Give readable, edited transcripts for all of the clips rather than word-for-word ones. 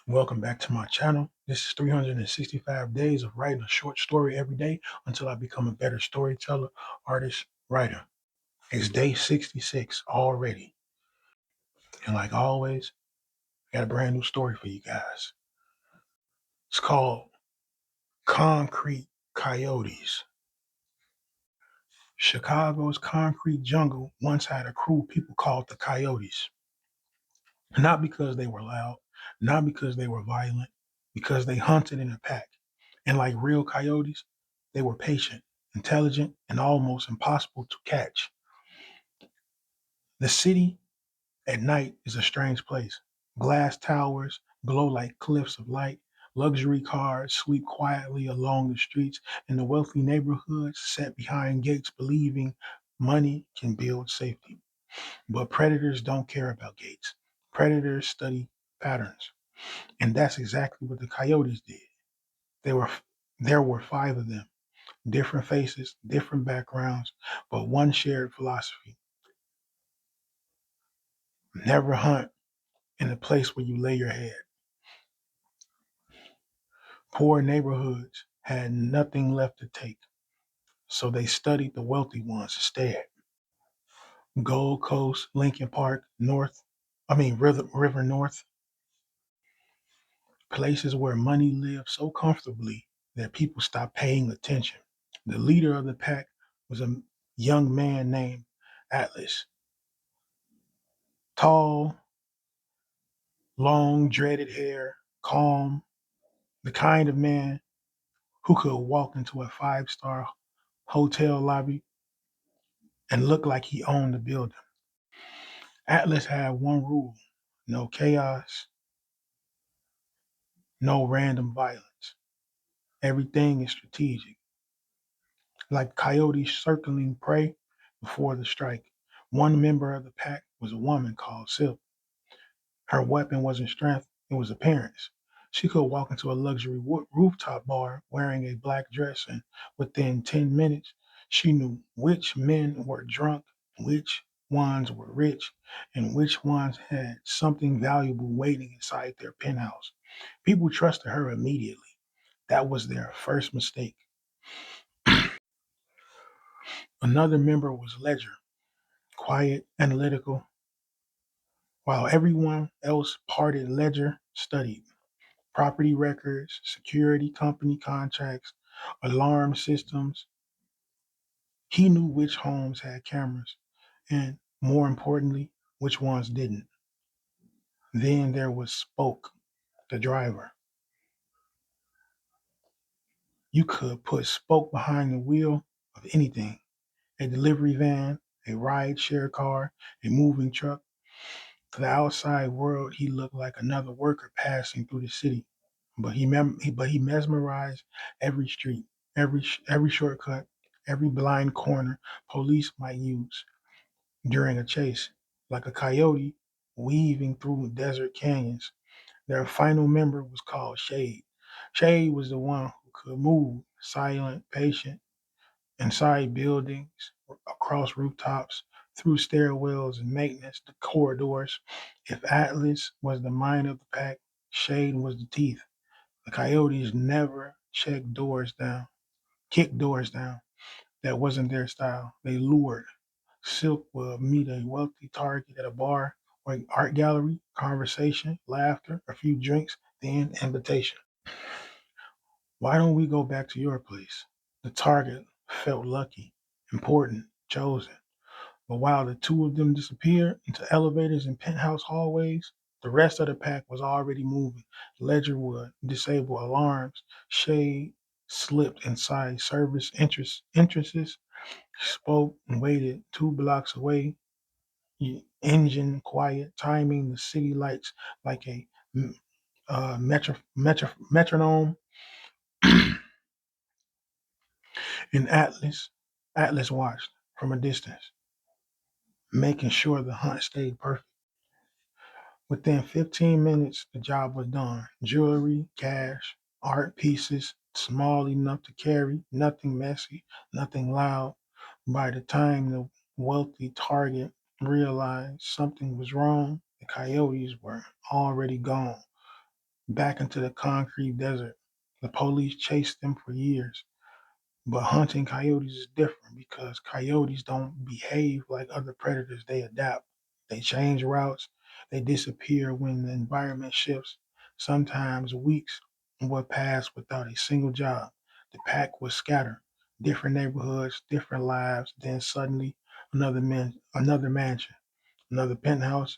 Welcome back to my channel. This is 365 days of writing a short story every day until I become a better storyteller, artist, writer. It's day 66 already. And like always, I got a brand new story for you guys. It's called Concrete Coyotes. Chicago's concrete jungle once had a crew people called the Coyotes. Not because they were loud, not because they were violent, because they hunted in a pack. And like real coyotes, they were patient, intelligent, and almost impossible to catch. The city at night is a strange place. Glass towers glow like cliffs of light. Luxury cars sweep quietly along the streets, and the wealthy neighborhoods set behind gates believing money can build safety. But predators don't care about gates. Predators study patterns. And that's exactly what the coyotes did. They were there were five of them, different faces, different backgrounds, but one shared philosophy. Never hunt in a place where you lay your head. Poor neighborhoods had nothing left to take, so they studied the wealthy ones instead. Gold Coast, Lincoln Park, River North, places where money lived so comfortably that people stopped paying attention. The leader of the pack was a young man named Atlas, tall, long, dreaded hair, calm, the kind of man who could walk into a five-star hotel lobby and look like he owned the building. Atlas had one rule: no chaos, no random violence. Everything is strategic, like coyotes circling prey before the strike. One member of the pack was a woman called Silk. Her weapon wasn't strength, it was appearance. She could walk into a luxury rooftop bar wearing a black dress, and within 10 minutes, she knew which men were drunk, which ones were rich, and which ones had something valuable waiting inside their penthouse. People trusted her immediately. That was their first mistake. Another member was Ledger, quiet, analytical, while everyone else parted. Ledger studied property records, security company contracts, alarm systems. He knew which homes had cameras and, more importantly, which ones didn't. Then there was Spoke, the driver. You could put Spoke behind the wheel of anything: a delivery van, a ride share car, a moving truck. To the outside world, he looked like another worker passing through the city. But he mesmerized every street, every shortcut, every blind corner police might use during a chase, like a coyote weaving through desert canyons. Their final member was called Shade. Shade was the one who could move, silent, patient, inside buildings, across rooftops, through stairwells and maintenance to corridors. If Atlas was the mind of the pack, Shade was the teeth. The Coyotes never kicked doors down. That wasn't their style. They lured. Silk will meet a wealthy target at a bar or an art gallery, conversation, laughter, a few drinks, then invitation. Why don't we go back to your place? The target felt lucky, important, chosen. But while the two of them disappeared into elevators and penthouse hallways, the rest of the pack was already moving. Ledger would disable alarms. Shade slipped inside service entrances, spoke and waited 2 blocks away, engine quiet, timing the city lights like a metronome. In Atlas watched from a distance, making sure the hunt stayed perfect. Within 15 minutes, the job was done. Jewelry, cash, art pieces, small enough to carry, nothing messy, nothing loud. By the time the wealthy target realized something was wrong, the coyotes were already gone. back into the concrete desert. The police chased them for years. But hunting coyotes is different because coyotes don't behave like other predators. They adapt. They change routes. They disappear when the environment shifts. Sometimes weeks would pass without a single job. The pack would scatter. Different neighborhoods, different lives. Then suddenly, another mansion, another penthouse,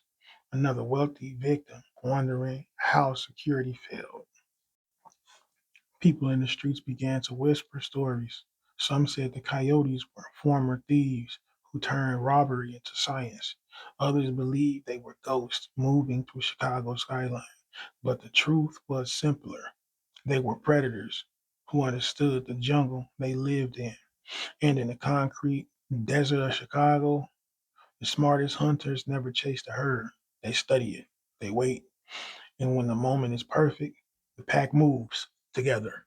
another wealthy victim wondering how security failed. People in the streets began to whisper stories. Some said the coyotes were former thieves who turned robbery into science. Others believed they were ghosts moving through Chicago's skyline. But the truth was simpler. They were predators who understood the jungle they lived in. And in the concrete desert of Chicago, the smartest hunters never chase a herd. They study it. They wait. And when the moment is perfect, the pack moves together.